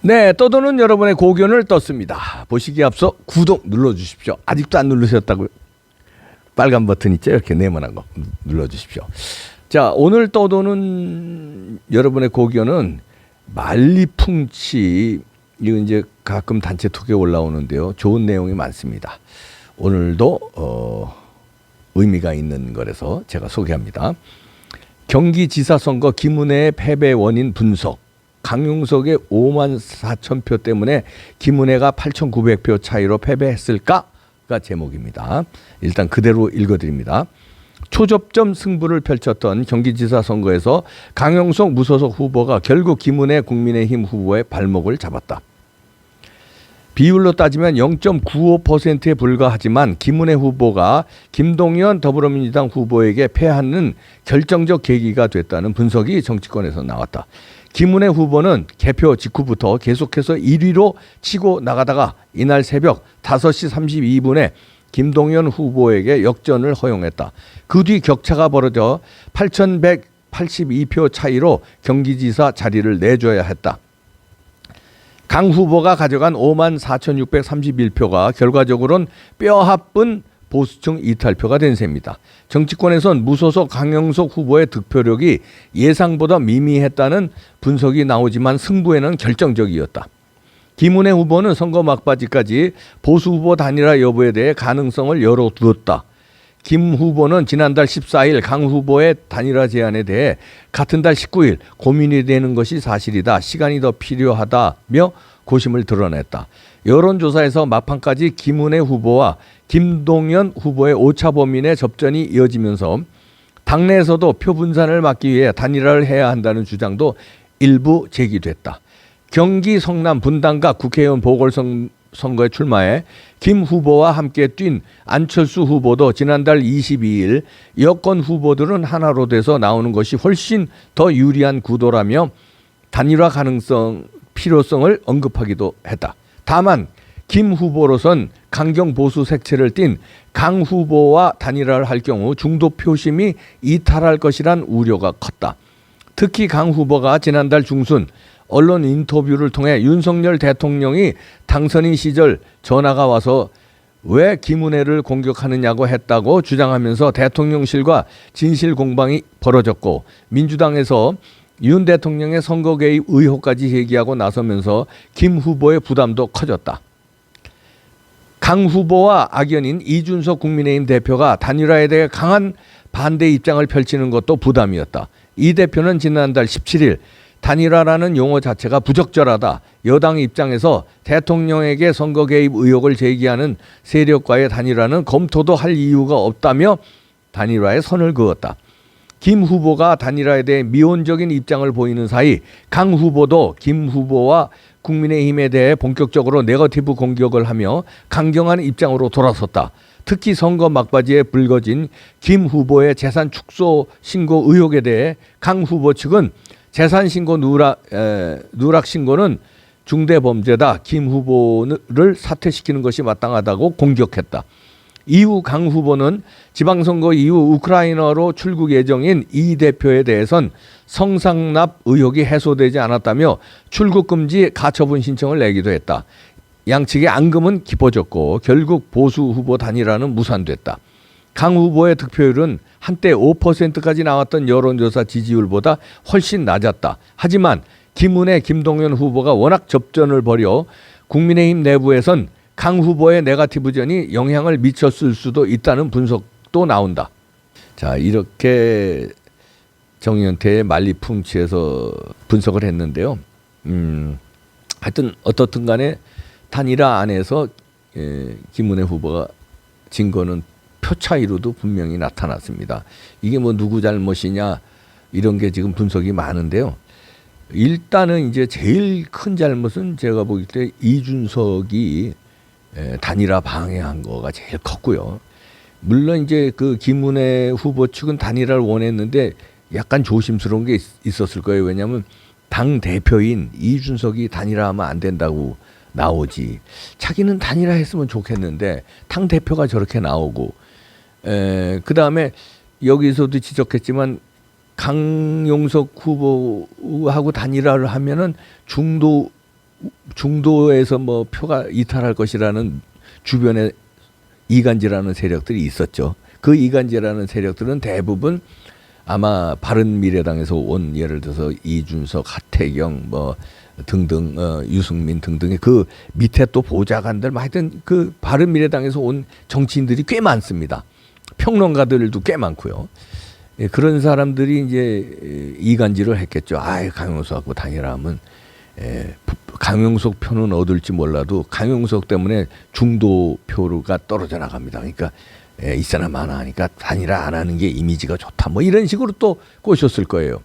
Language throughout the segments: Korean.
네, 떠도는 여러분의 고견을 떴습니다. 보시기에 앞서 구독 눌러주십시오. 아직도 안 누르셨다고요? 빨간 버튼 있죠? 이렇게 네모난 거 눌러주십시오. 자, 오늘 떠도는 여러분의 고견은 만리풍치, 이거 이제 가끔 단체 톡에 올라오는데요. 좋은 내용이 많습니다. 오늘도 의미가 있는 거라서 제가 소개합니다. 경기지사 선거 김은혜의 패배 원인 분석. 강용석의 5만 4천 표 때문에 김은혜가 8,900표 차이로 패배했을까가 제목입니다. 일단 그대로 읽어드립니다. 초접점 승부를 펼쳤던 경기지사 선거에서 강용석 무소속 후보가 결국 김은혜 국민의힘 후보의 발목을 잡았다. 비율로 따지면 0.95%에 불과하지만 김은혜 후보가 김동연 더불어민주당 후보에게 패하는 결정적 계기가 됐다는 분석이 정치권에서 나왔다. 김은혜 후보는 개표 직후부터 계속해서 1위로 치고 나가다가 이날 새벽 5시 32분에 김동연 후보에게 역전을 허용했다. 그 뒤 격차가 벌어져 8,182표 차이로 경기지사 자리를 내줘야 했다. 강 후보가 가져간 5만 4,631표가 결과적으로는 뼈아픈 보수층 이탈표가 된 셈이다. 정치권에선 무소속 강용석 후보의 득표력이 예상보다 미미했다는 분석이 나오지만 승부에는 결정적이었다. 김은혜 후보는 선거 막바지까지 보수 후보 단일화 여부에 대해 가능성을 열어두었다. 김 후보는 지난달 14일 강 후보의 단일화 제안에 대해 같은 달 19일 고민이 되는 것이 사실이다. 시간이 더 필요하다며 고심을 드러냈다. 여론조사에서 막판까지 김은혜 후보와 김동연 후보의 오차범위내 접전이 이어지면서 당내에서도 표 분산을 막기 위해 단일화를 해야 한다는 주장도 일부 제기됐다. 경기 성남 분당과 국회의원 보궐선거에 출마해 김 후보와 함께 뛴 안철수 후보도 지난달 22일 여권 후보들은 하나로 돼서 나오는 것이 훨씬 더 유리한 구도라며 단일화 가능성, 필요성을 언급하기도 했다. 다만 김 후보로선 강경 보수 색채를 띤 강 후보와 단일화를 할 경우 중도 표심이 이탈할 것이란 우려가 컸다. 특히 강 후보가 지난달 중순 언론 인터뷰를 통해 윤석열 대통령이 당선인 시절 전화가 와서 왜 김은혜를 공격하느냐고 했다고 주장하면서 대통령실과 진실 공방이 벌어졌고 민주당에서 윤 대통령의 선거 개입 의혹까지 제기하고 나서면서 김 후보의 부담도 커졌다. 강 후보와 악연인 이준석 국민의힘 대표가 단일화에 대해 강한 반대 입장을 펼치는 것도 부담이었다. 이 대표는 지난달 17일 단일화라는 용어 자체가 부적절하다. 여당 입장에서 대통령에게 선거 개입 의혹을 제기하는 세력과의 단일화는 검토도 할 이유가 없다며 단일화에 선을 그었다. 김 후보가 단일화에 대해 미온적인 입장을 보이는 사이 강 후보도 김 후보와 국민의힘에 대해 본격적으로 네거티브 공격을 하며 강경한 입장으로 돌아섰다. 특히 선거 막바지에 불거진 김 후보의 재산 축소 신고 의혹에 대해 강 후보 측은 재산 신고 누락 신고는 중대범죄다. 김 후보를 사퇴시키는 것이 마땅하다고 공격했다. 이후 강 후보는 지방선거 이후 우크라이나로 출국 예정인 이 대표에 대해선 성상납 의혹이 해소되지 않았다며 출국 금지 가처분 신청을 내기도 했다. 양측의 앙금은 깊어졌고 결국 보수 후보 단일화는 무산됐다. 강 후보의 득표율은 한때 5%까지 나왔던 여론조사 지지율보다 훨씬 낮았다. 하지만 김은혜, 김동연 후보가 워낙 접전을 벌여 국민의힘 내부에선 강 후보의 네거티브전이 영향을 미쳤을 수도 있다는 분석도 나온다. 자, 이렇게 정의연태의 만리풍치에서 분석을 했는데요. 하여튼 어떻든 간에 단일화 안에서 김은혜 후보가 진 거는 표 차이로도 분명히 나타났습니다. 이게 뭐 누구 잘못이냐 이런 게 지금 분석이 많은데요. 일단은 이제 제일 큰 잘못은 제가 보기 때 이준석이 단일화 방해한 거가 제일 컸고요. 물론 이제 그 김은혜 후보 측은 단일화를 원했는데 약간 조심스러운 게 있었을 거예요. 왜냐하면 당 대표인 이준석이 단일화하면 안 된다고 나오지. 자기는 단일화했으면 좋겠는데 당 대표가 저렇게 나오고, 그 다음에 여기서도 지적했지만 강용석 후보하고 단일화를 하면은 중도 중도에서 뭐 표가 이탈할 것이라는 주변에 이간질하는 세력들이 있었죠. 그 이간질하는 세력들은 대부분 아마 바른미래당에서 온, 예를 들어서 이준석, 하태경 뭐 등등 유승민 등등의 그 밑에 또 보좌관들 뭐 하여튼 그 바른미래당에서 온 정치인들이 꽤 많습니다. 평론가들도 꽤 많고요. 예, 그런 사람들이 이제 이간질을 했겠죠. 아, 강용석하고 단일화하면 강용석 표는 얻을지 몰라도 강용석 때문에 중도 표가 떨어져 나갑니다. 그러니까 있으나 마나 하니까 단일화 안 하는 게 이미지가 좋다. 뭐 이런 식으로 또 꼬셨을 거예요.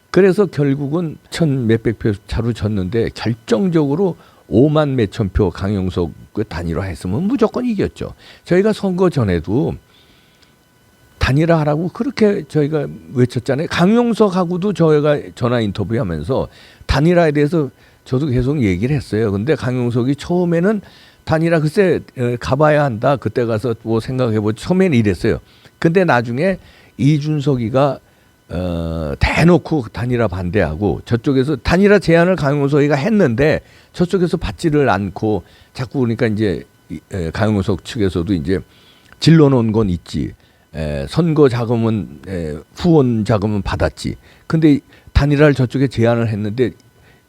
그래서 결국은 1,000몇백 표 차로 졌는데 결정적으로 5만 몇천 표 강용석 그 단일화 했으면 무조건 이겼죠. 저희가 선거 전에도 단일화 하라고 그렇게 저희가 외쳤잖아요. 강용석하고도 저희가 전화 인터뷰하면서 단일화에 대해서 저도 계속 얘기를 했어요. 근데 강용석이 처음에는 단일화 글쎄 가봐야 한다. 그때 가서 뭐 생각해보지. 처음에는 이랬어요. 근데 나중에 이준석이가 대놓고 단일화 반대하고 저쪽에서 단일화 제안을 강용석이가 했는데 저쪽에서 받지를 않고 자꾸 그러니까 이제 강용석 측에서도 이제 질러놓은 건 있지. 선거 자금은 후원 자금은 받았지. 근데 단일화를 저쪽에 제안을 했는데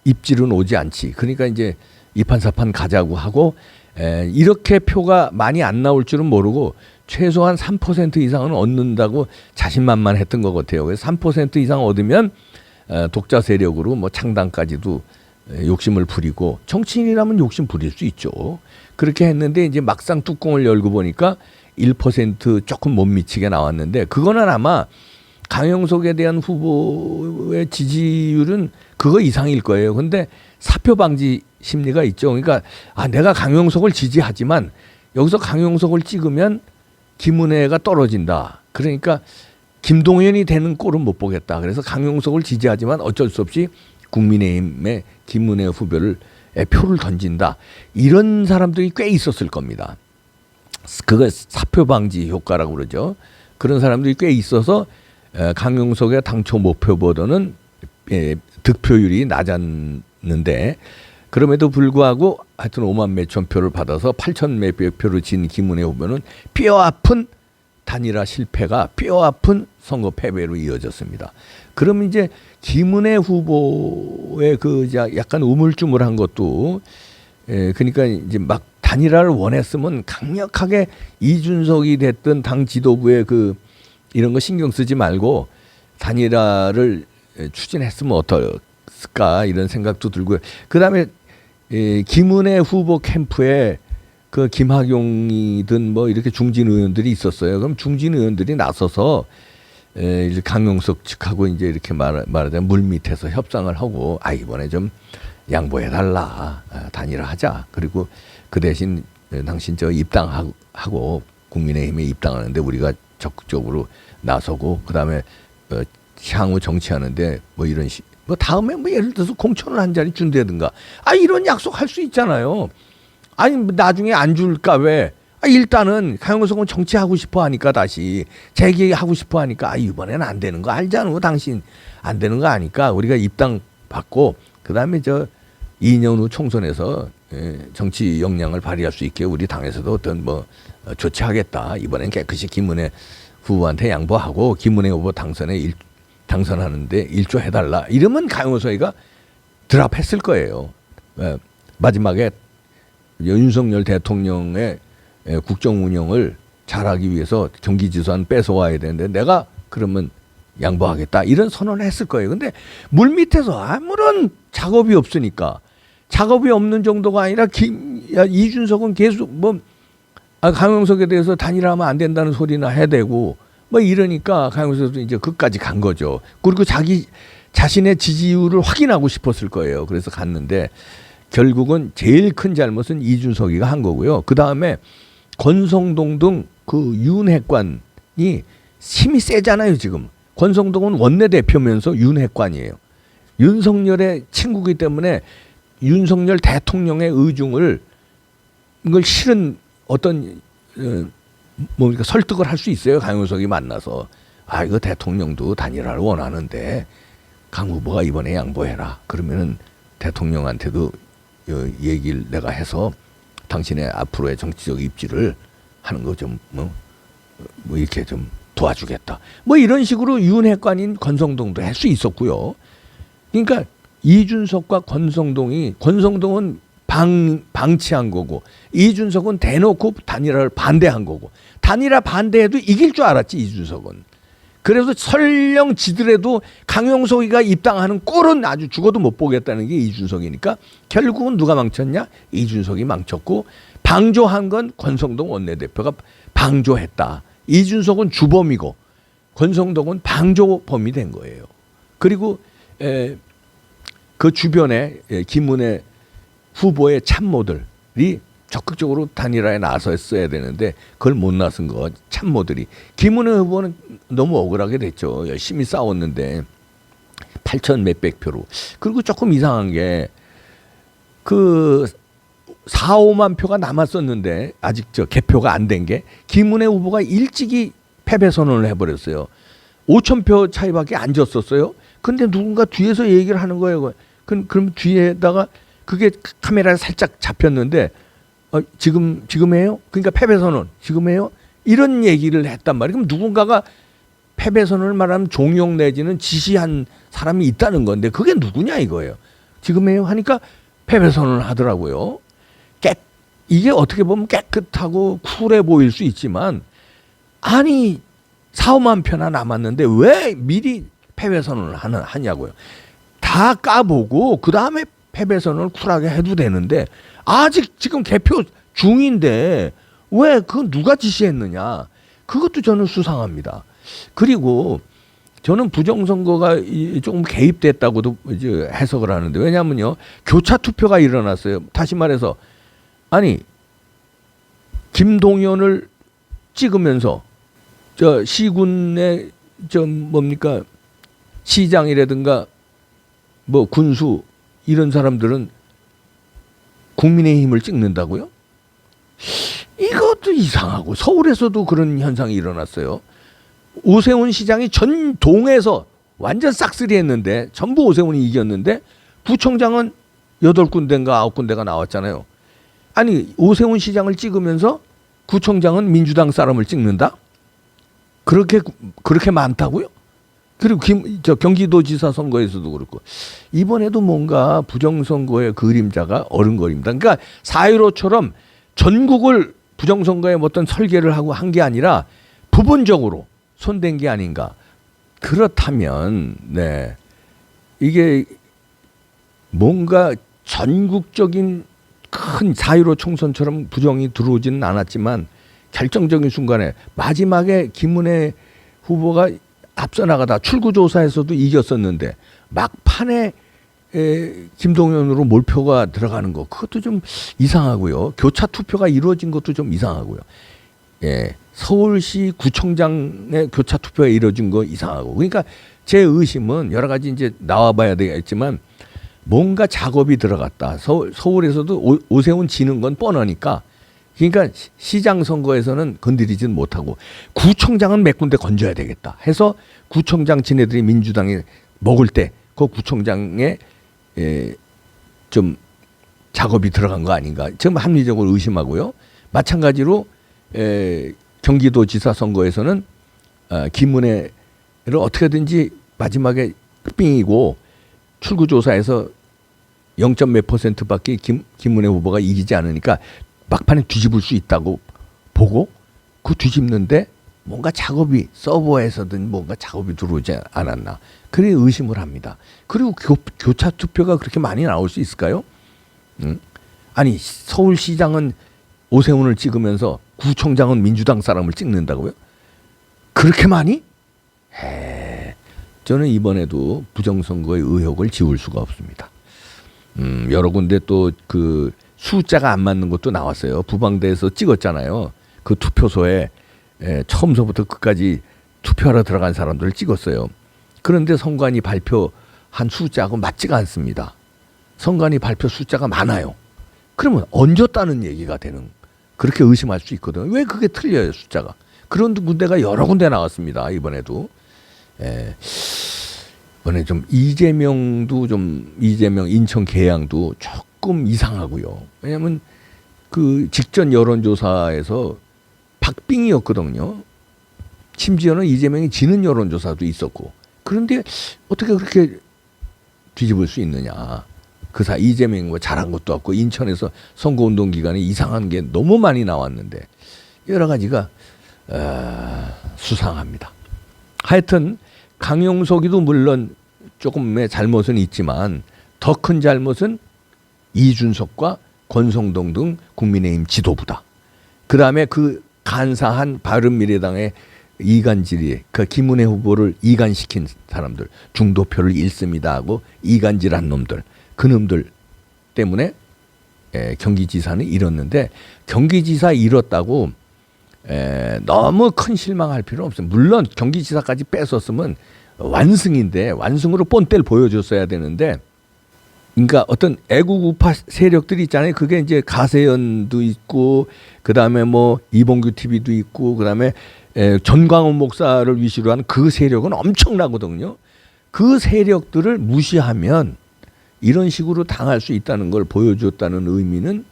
입질은 오지 않지. 그러니까 이제 이판사판 가자고 하고 이렇게 표가 많이 안 나올 줄은 모르고 최소한 3% 이상은 얻는다고 자신만만했던 것 같아요. 그래서 3% 이상 얻으면 독자 세력으로 뭐 창당까지도 욕심을 부리고 정치인이라면 욕심 부릴 수 있죠. 그렇게 했는데 이제 막상 뚜껑을 열고 보니까 1% 조금 못 미치게 나왔는데 그거는 아마 강용석에 대한 후보의 지지율은 그거 이상일 거예요. 근데 사표 방지 심리가 있죠. 그러니까 내가 강용석을 지지하지만 여기서 강용석을 찍으면 김은혜가 떨어진다. 그러니까 김동연이 되는 꼴은 못 보겠다. 그래서 강용석을 지지하지만 어쩔 수 없이 국민의힘의 김은혜 후보를 표를 던진다. 이런 사람들이 꽤 있었을 겁니다. 그거 사표 방지 효과라고 그러죠. 그런 사람들이 꽤 있어서 강용석의 당초 목표보다는 득표율이 낮았는데 그럼에도 불구하고 하여튼 5만 몇천 표를 받아서 8천 몇백 표를 진 김은혜 후보는 뼈아픈 단일화 실패가 뼈아픈 선거 패배로 이어졌습니다. 그럼 이제 김은혜 후보의 그 약간 우물쭈물한 것도 그러니까 이제 막 단일화를 원했으면 강력하게 이준석이 됐든 당 지도부의 그 이런 거 신경 쓰지 말고 단일화를 추진했으면 어떨까 이런 생각도 들고요. 그다음에 김은혜 후보 캠프에 그 김학용이든 뭐 이렇게 중진 의원들이 있었어요. 그럼 중진 의원들이 나서서 이제 강용석 측하고 이제 이렇게 말하자면 물 밑에서 협상을 하고 이번에 좀 양보해달라. 단일화하자. 그리고 그 대신 당신 저 입당하고 국민의힘에 입당하는데 우리가 적극적으로 나서고 그다음에 향후 정치하는데 뭐 이런 뭐 다음에 뭐 예를 들어서 공천을 한 자리 준다든가 이런 약속 할 수 있잖아요. 아니 나중에 안 줄까 왜? 일단은 강용석은 정치하고 싶어 하니까 다시 재기하고 싶어 하니까 이번에는 안 되는 거 알잖아. 당신 안 되는 거 아니까 우리가 입당 받고 그다음에 저 2년 후 총선에서 정치 역량을 발휘할 수 있게 우리 당에서도 어떤 뭐 조치하겠다. 이번엔 깨끗이 김은혜 후보한테 양보하고 김은혜 후보 당선하는데 일조해달라. 이러면 강용석이가 드랍했을 거예요. 마지막에 윤석열 대통령의 국정 운영을 잘하기 위해서 경기지선 뺏어와야 되는데 내가 그러면 양보하겠다. 이런 선언을 했을 거예요. 근데 물밑에서 아무런 작업이 없으니까 작업이 없는 정도가 아니라 이준석은 계속 강용석에 대해서 단일화하면 안 된다는 소리나 해대고 뭐 이러니까 강용석도 이제 그까지 간 거죠. 그리고 자신의 지지율을 확인하고 싶었을 거예요. 그래서 갔는데 결국은 제일 큰 잘못은 이준석이가 한 거고요. 그 다음에 권성동 등 그 윤핵관이 힘이 세잖아요. 지금 권성동은 원내대표면서 윤핵관이에요. 윤석열의 친구이기 때문에 윤석열 대통령의 의중을 이걸 실은 어떤 뭡니까 설득을 할 수 있어요. 강용석이 만나서 이거 대통령도 단일화를 원하는데 강 후보가 이번에 양보해라. 그러면은 대통령한테도 얘기를 내가 해서 당신의 앞으로의 정치적 입지를 하는 거 좀 뭐 이렇게 좀 도와주겠다. 뭐 이런 식으로 윤핵관인 권성동도 할 수 있었고요. 그러니까 이준석과 권성동은 방치한 거고 이준석은 대놓고 단일화를 반대한 거고 단일화 반대해도 이길 줄 알았지 이준석은. 그래서 설령 지더라도 강용석이가 입당하는 꼴은 아주 죽어도 못 보겠다는 게 이준석이니까 결국은 누가 망쳤냐? 이준석이 망쳤고 방조한 건 권성동 원내대표가 방조했다. 이준석은 주범이고 권성동은 방조범이 된 거예요. 그리고 그 주변에 김은혜 후보의 참모들이 적극적으로 단일화에 나섰어야 되는데 그걸 못 나선 거 참모들이. 김은혜 후보는 너무 억울하게 됐죠. 열심히 싸웠는데 8천 몇백 표로. 그리고 조금 이상한 게 그 4, 5만 표가 남았었는데 아직 개표가 안 된 게 김은혜 후보가 일찍이 패배 선언을 해버렸어요. 5천 표 차이밖에 안 졌었어요. 근데 누군가 뒤에서 얘기를 하는 거예요. 그럼 뒤에다가 그게 카메라에 살짝 잡혔는데 지금이에요? 그러니까 패배 선언 지금이에요? 이런 얘기를 했단 말이에요. 그럼 누군가가 패배 선언을 말하면 종용 내지는 지시한 사람이 있다는 건데 그게 누구냐 이거예요. 지금이에요? 하니까 패배 선언을 하더라고요. 이게 어떻게 보면 깨끗하고 쿨해 보일 수 있지만 아니 4, 5만 표나 남았는데 왜 미리 패배 선언을 하냐고요. 다 까보고 그 다음에 패배 선언을 쿨하게 해도 되는데 아직 지금 개표 중인데 왜 그 누가 지시했느냐. 그것도 저는 수상합니다. 그리고 저는 부정선거가 조금 개입됐다고도 이제 해석을 하는데 왜냐하면요. 교차 투표가 일어났어요. 다시 말해서 아니 김동연을 찍으면서 저 시군의 뭡니까 시장이라든가 뭐 군수 이런 사람들은 국민의힘을 찍는다고요? 이것도 이상하고 서울에서도 그런 현상이 일어났어요. 오세훈 시장이 전 동에서 완전 싹쓸이 했는데 전부 오세훈이 이겼는데 구청장은 8군데인가 9군데가 나왔잖아요. 아니 오세훈 시장을 찍으면서 구청장은 민주당 사람을 찍는다? 그렇게 많다고요? 그리고 경기도지사 선거에서도 그렇고 이번에도 뭔가 부정선거의 그림자가 어른거립니다. 그러니까 4.15처럼 전국을 부정선거에 어떤 설계를 하고 한 게 아니라 부분적으로 손댄 게 아닌가. 그렇다면 네 이게 뭔가 전국적인 큰 4.15 총선처럼 부정이 들어오지는 않았지만 결정적인 순간에 마지막에 김은혜 후보가 앞서 나가다 출구조사에서도 이겼었는데 막판에 김동연으로 몰표가 들어가는 거 그것도 좀 이상하고요. 교차 투표가 이루어진 것도 좀 이상하고요. 예, 서울시 구청장의 교차 투표가 이루어진 거 이상하고. 그러니까 제 의심은 여러 가지 이제 나와봐야 되겠지만 뭔가 작업이 들어갔다. 서울에서도 오세훈 지는 건 뻔하니까. 그러니까 시장 선거에서는 건드리지는 못하고 구청장은 몇 군데 건져야 되겠다 해서 구청장 지네들이 민주당에 먹을 때 그 구청장에 좀 작업이 들어간 거 아닌가 지금 합리적으로 의심하고요. 마찬가지로 경기도지사 선거에서는 김은혜를 어떻게든지 마지막에 빙이고 출구조사에서 0.몇 %밖에 김은혜 후보가 이기지 않으니까 막판에 뒤집을 수 있다고 보고 그 뒤집는데 뭔가 작업이 서버에서든 뭔가 작업이 들어오지 않았나 그래 의심을 합니다. 그리고 교차 투표가 그렇게 많이 나올 수 있을까요? 아니 서울시장은 오세훈을 찍으면서 구청장은 민주당 사람을 찍는다고요? 그렇게 많이? 저는 이번에도 부정선거의 의혹을 지울 수가 없습니다. 여러 군데 또 그 숫자가 안 맞는 것도 나왔어요. 부방대에서 찍었잖아요. 그 투표소에 처음서부터 끝까지 투표하러 들어간 사람들을 찍었어요. 그런데 선관위 발표한 숫자하고 맞지가 않습니다. 선관위 발표 숫자가 많아요. 그러면 얹었다는 얘기가 되는 그렇게 의심할 수 있거든요. 왜 그게 틀려요 숫자가. 그런 군데가 여러 군데 나왔습니다. 이번에도. 이번에 좀 이재명 인천 계양도 조금 조금 이상하고요. 왜냐하면 그 직전 여론조사에서 박빙이었거든요. 심지어는 이재명이 지는 여론조사도 있었고. 그런데 어떻게 그렇게 뒤집을 수 있느냐. 그 사이 이재명이 뭐 잘한 것도 없고 인천에서 선거운동 기간에 이상한 게 너무 많이 나왔는데 여러 가지가 수상합니다. 하여튼 강용석이도 물론 조금의 잘못은 있지만 더 큰 잘못은 이준석과 권성동 등 국민의힘 지도부다. 그다음에 그 간사한 바른미래당의 이간질이 그 김은혜 후보를 이간시킨 사람들, 중도표를 잃습니다 하고 이간질한 놈들, 그놈들 때문에 경기지사는 잃었는데 경기지사 잃었다고 너무 큰 실망할 필요는 없어요. 물론 경기지사까지 뺏었으면 완승인데 완승으로 본때를 보여줬어야 되는데, 그러니까 어떤 애국 우파 세력들이 있잖아요. 그게 이제 가세연도 있고, 그 다음에 뭐 이봉규 TV도 있고, 그 다음에 전광훈 목사를 위시로 하는 그 세력은 엄청나거든요. 그 세력들을 무시하면 이런 식으로 당할 수 있다는 걸 보여줬다는 의미는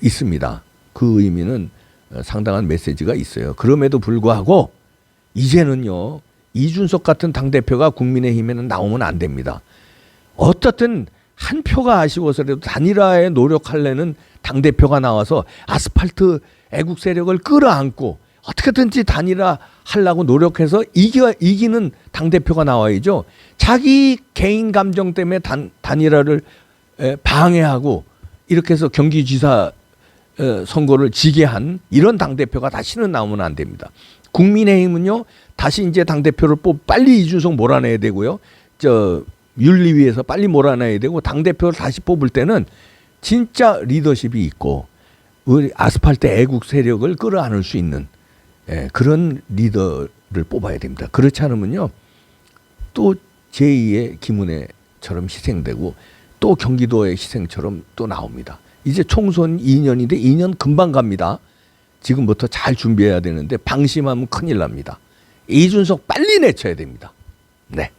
있습니다. 그 의미는 상당한 메시지가 있어요. 그럼에도 불구하고 이제는요, 이준석 같은 당대표가 국민의힘에는 나오면 안 됩니다. 어떻든 한 표가 아쉬워서라도 단일화에 노력하려는 당대표가 나와서 아스팔트 애국 세력을 끌어안고 어떻게든지 단일화 하려고 노력해서 이기는 당대표가 나와야죠. 자기 개인 감정 때문에 단일화를 방해하고 이렇게 해서 경기지사 선거를 지게 한 이런 당대표가 다시는 나오면 안 됩니다. 국민의힘은요, 다시 이제 당대표를 빨리 이준석 몰아내야 되고요. 윤리위에서 빨리 몰아내야 되고, 당대표를 다시 뽑을 때는 진짜 리더십이 있고 우리 아스팔트 애국 세력을 끌어안을 수 있는 그런 리더를 뽑아야 됩니다. 그렇지 않으면요, 또 제2의 김은혜처럼 희생되고 또 경기도의 희생처럼 또 나옵니다. 이제 총선 2년인데 2년 금방 갑니다. 지금부터 잘 준비해야 되는데 방심하면 큰일 납니다. 이준석 빨리 내쳐야 됩니다. 네.